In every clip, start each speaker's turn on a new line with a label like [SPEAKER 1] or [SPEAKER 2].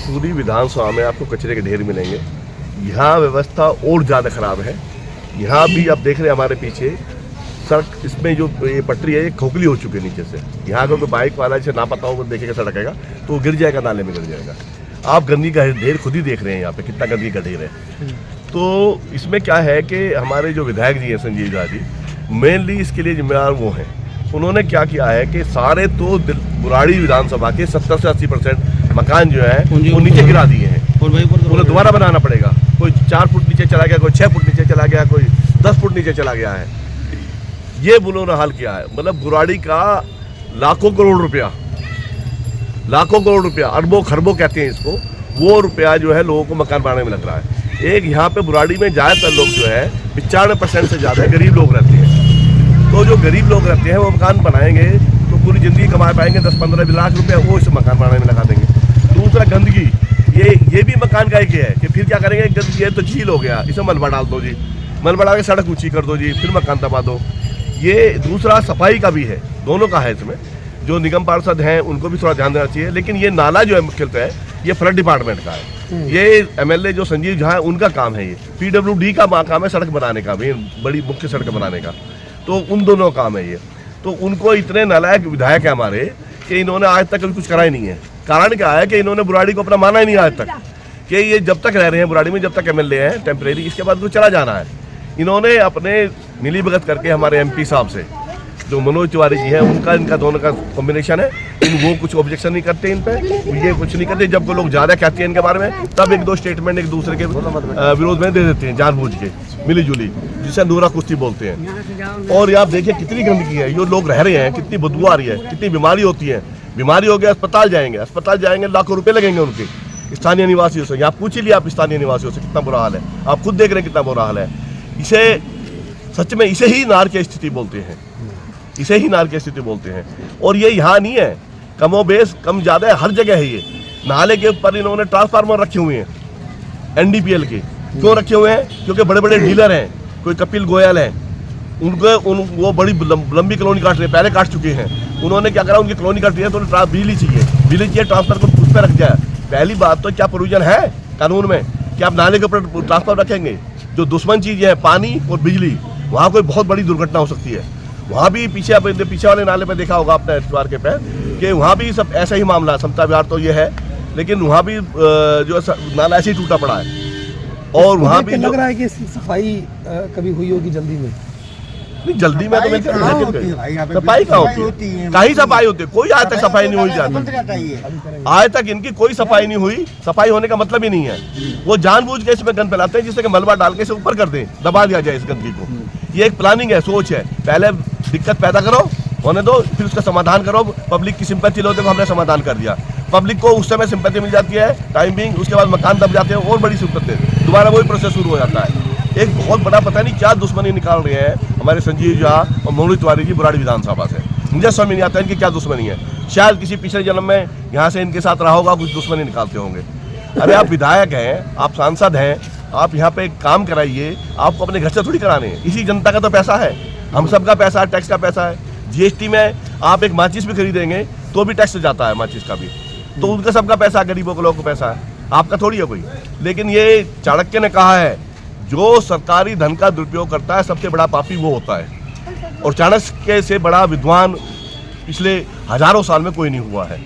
[SPEAKER 1] पूरी विधानसभा में आपको कचरे के ढेर मिलेंगे। यहाँ व्यवस्था और ज़्यादा खराब है। यहाँ भी आप देख रहे हैं हमारे पीछे सड़क, इसमें जो ये पटरी है ये खोखली हो चुकी है नीचे से। यहाँ अगर कोई बाइक वाला जिसे ना पता हो देखेगा सड़केगा तो वो गिर जाएगा, नाले में गिर जाएगा। आप गंदगी का ढेर खुद ही देख रहे हैं यहाँ पे कितना गंदगी का ढेर है। तो इसमें क्या है कि हमारे जो विधायक जी हैं संजीव झा जी, मेनली इसके लिए जिम्मेदार वो हैं। उन्होंने क्या किया है कि सारे तो बुराड़ी विधानसभा के 70 से 80% मकान जो है वो नीचे गिरा दिए हैं। उन्हें दोबारा बनाना पड़ेगा। कोई 4 फुट नीचे चला गया, कोई 6 फुट नीचे चला गया, कोई 10 फुट नीचे चला गया है। ये उन्होंने हाल किया है। मतलब बुराड़ी का लाखों करोड़ रुपया, अरबों खरबों कहते हैं इसको, वो रुपया जो है लोगों को मकान बनाने में लग रहा है। एक यहाँ पे बुराड़ी में ज़्यादातर लोग जो है 95% से ज़्यादा गरीब लोग रहते हैं। तो जो गरीब लोग रहते हैं वो मकान बनाएंगे तो पूरी ज़िंदगी कमा पाएंगे। 10-15 लाख रुपया वो इस मकान बनाने में लगा देंगे। दूसरा गंदगी, ये भी मकान का एक है कि फिर क्या करेंगे, गंदगी है तो झील हो गया, इसमें मलबा डाल दो जी, मलबा डाल के सड़क ऊँची कर दो जी, फिर मकान दबा दो। ये दूसरा सफाई का भी है, दोनों का है। इसमें जो निगम पार्षद हैं उनको भी थोड़ा ध्यान देना चाहिए। लेकिन ये नाला जो है मुख्यतः है ये फ्लड डिपार्टमेंट का है। ये MLA जो संजीव झा है उनका काम है। ये PWD का काम है सड़क बनाने का भी, बड़ी मुख्य सड़क बनाने का, तो उन दोनों काम है ये। तो उनको इतने नालायक विधायक है हमारे कि इन्होंने आज तक कभी कुछ करा ही नहीं है। कारण क्या है कि इन्होंने बुराड़ी को अपना माना ही नहीं आज तक कि ये जब तक रह रहे हैं बुराड़ी में, जब तक MLA है टेम्परेरी, इसके बाद को चला जाना है। इन्होंने अपने मिली भगत करके हमारे MP साहब से जो मनोज तिवारी जी हैं इनका दोनों का कॉम्बिनेशन है। वो कुछ ऑब्जेक्शन नहीं करते इन पे, ये कुछ नहीं करते। जब लोग ज़्यादा कहते हैं इनके बारे में तब 1-2 स्टेटमेंट एक दूसरे के विरोध में दे देते हैं जानबूझ के, मिली जुली, जिसे नूरा कुश्ती बोलते हैं। और आप देखिए कितनी गंदगी है, ये लोग रह रहे हैं, कितनी बदबू आ रही है, कितनी बीमारी होती है। बीमारी हो गया अस्पताल जाएंगे लाखों रुपये लगेंगे उनके स्थानीय निवासियों से। आप पूछ लिए आप स्थानीय निवासियों से कितना बुरा हाल है, आप खुद देख रहे हैं कितना बुरा हाल है। इसे सच में इसे ही नार की स्थिति बोलते हैं, इसे ही नार की स्थिति बोलते हैं। और ये यहाँ नहीं है, कमोबेश कम ज़्यादा हर जगह है। ये नाले के ऊपर इन्होंने ट्रांसफार्मर रखे हुए हैं NDPL के। क्यों रखे हुए हैं? क्योंकि बड़े बड़े डीलर हैं, कोई कपिल गोयल है, वो बड़ी लंबी कॉलोनी काट रहे हैं, पहले काट चुके हैं। उन्होंने क्या करा, उनकी कॉलोनी काट रही है तो बिजली चाहिए ट्रांसफर को उस पर रख जाए। पहली बात तो क्या प्रोविजन है कानून में कि आप नाले के ऊपर ट्रांसफर रखेंगे? जो दुश्मन चीज़ें हैं पानी और बिजली, वहाँ कोई बहुत बड़ी दुर्घटना हो सकती है। वहाँ भी पीछे वाले नाले पे देखा होगा आपने एतवार के पे कि वहाँ भी सब ऐसा ही मामला है। समता विहार तो ये है, लेकिन वहाँ भी जो नाला ऐसे ही टूटा पड़ा है। और वहाँ भी लग रहा है कि सफाई कभी हुई होगी जल्दी में। नहीं, जल्दी में तो मैं सफाई कहाँ होती है? कहीं सफाई होती है? कोई आज तक सफाई नहीं हुई जाती। आज तक इनकी कोई सफाई नहीं हुई। सफाई होने का मतलब ही नहीं है। वो जानबूझ के इसमें गंद फैलाते हैं जिससे कि मलबा डाल के इसे ऊपर कर दें, दबा दिया जाए इस गंदगी को। ये एक प्लानिंग है, सोच है। पहले दिक्कत पैदा करो, होने दो, फिर उसका समाधान करो। पब्लिक की सिंपैथी लो, देखो हमने समाधान कर दिया। पब्लिक को उस समय सिंपैथी मिल जाती है टाइम बिंग, उसके बाद मकान दब जाते हैं और बड़ी सिंपैथी, दोबारा वही प्रोसेस शुरू हो जाता है। एक बहुत बड़ा पता नहीं क्या दुश्मनी निकाल रहे हैं हमारे संजीव झा और मनोज तिवारी जी बुराड़ी विधानसभा से। मुझे समझ नहीं आता इनकी क्या दुश्मनी है। शायद किसी पिछले जन्म में यहाँ से इनके साथ रहा होगा, कुछ दुश्मनी निकालते होंगे। अरे आप विधायक हैं, आप सांसद हैं, आप यहाँ पे काम कराइए। आपको अपने घर से थोड़ी कराने हैं, इसी जनता का तो पैसा है, हम सब का पैसा है, टैक्स का पैसा है। GST में आप एक माचिस भी खरीदेंगे तो भी टैक्स जाता है माचिस का भी, तो उनका सबका पैसा, गरीबों के लोगों का पैसा है, आपका थोड़ी है कोई। लेकिन ये चाणक्य ने कहा है जो सरकारी धन का दुरुपयोग करता है सबसे बड़ा पापी वो होता है। और चाणक्य से बड़ा विद्वान पिछले हजारों साल में कोई नहीं हुआ है।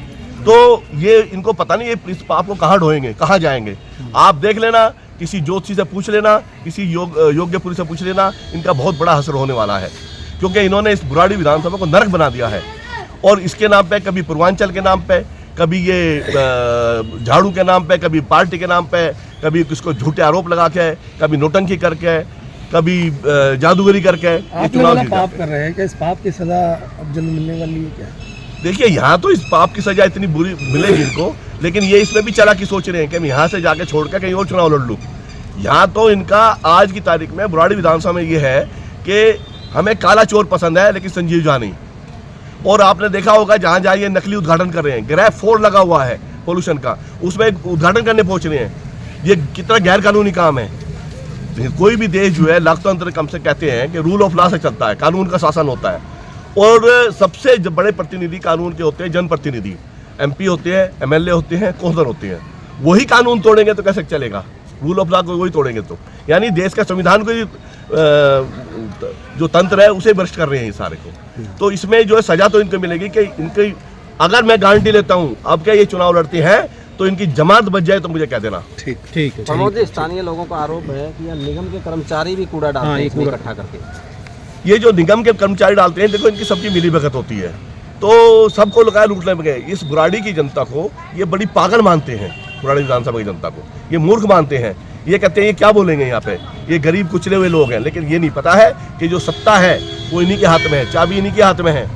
[SPEAKER 1] तो ये इनको पता नहीं ये इस पाप को कहाँ ढोएंगे, कहाँ जाएंगे। आप देख लेना, किसी ज्योतिषी से पूछ लेना, किसी योग्य पुरुष से पूछ लेना, इनका बहुत बड़ा असर होने वाला है। क्योंकि इन्होंने इस बुराड़ी विधानसभा को नरक बना दिया है। और इसके नाम पे कभी पूर्वांचल के नाम पे, कभी ये झाड़ू के नाम पे, कभी पार्टी के नाम पे, कभी किसको झूठे आरोप लगा के, कभी नोटंकी करके, कभी जादूगरी करके ये चुनाव
[SPEAKER 2] पाप कर रहे हैं। क्या इस पाप की सजा अब जल्द मिलने वाली है क्या?
[SPEAKER 1] देखिए, यहाँ तो इस पाप की सजा इतनी बुरी मिलेगी इनको, लेकिन ये इसमें भी चालाकी सोच रहे हैं कि हम यहाँ से जाके छोड़ कर कहीं और चुनाव लड़ लूँ। यहाँ तो इनका आज की तारीख में बुराड़ी विधानसभा में ये है कि हमें काला चोर पसंद है लेकिन संजीव झा नहीं। और आपने देखा होगा जहाँ जहाँ ये नकली उद्घाटन कर रहे हैं, ग्रेफ 4 लगा हुआ है पोल्यूशन का, उसमें उद्घाटन करने पहुँच रहे हैं। ये कितना गैर कानूनी काम है। कोई भी देश जो है लोकतंत्र कम से कहते हैं कि रूल ऑफ लॉ से चलता है, कानून का शासन होता है। और सबसे बड़े प्रतिनिधि कानून के होते हैं जनप्रतिनिधि, MP होते हैं, MLA होते हैं, कौंसलर होते हैं। वही कानून तोड़ेंगे तो कैसे चलेगा? रूल ऑफ लॉ को वही तोड़ेंगे तो, यानी देश का संविधान को जो तंत्र है उसे भ्रष्ट कर रहे हैं ये सारे को। तो इसमें जो है सजा तो इनको मिलेगी कि इनकी, अगर मैं गारंटी लेता हूँ अब क्या ये चुनाव लड़ते हैं तो इनकी जमानत बच जाए तो मुझे कह देना।
[SPEAKER 2] ठीक है।
[SPEAKER 3] प्रमोद जी, स्थानीय लोगों का आरोप है कि यह निगम के कर्मचारी भी कूड़ा डालते हैं इसमें इकट्ठा करके।
[SPEAKER 1] ये जो निगम के कर्मचारी डालते हैं, देखो इनकी सबकी मिली भगत होती है, तो सबको लगाए लूटने में गए। इस बुराड़ी की जनता को ये बड़ी पागल मानते हैं, बुराड़ी विधानसभा की जनता को ये मूर्ख मानते हैं। ये कहते हैं ये क्या बोलेंगे यहाँ पे, ये गरीब कुचले हुए लोग हैं, लेकिन ये नहीं पता है कि जो सत्ता है वो इन्हीं के हाथ में है, चाबी इन्हीं के हाथ में है।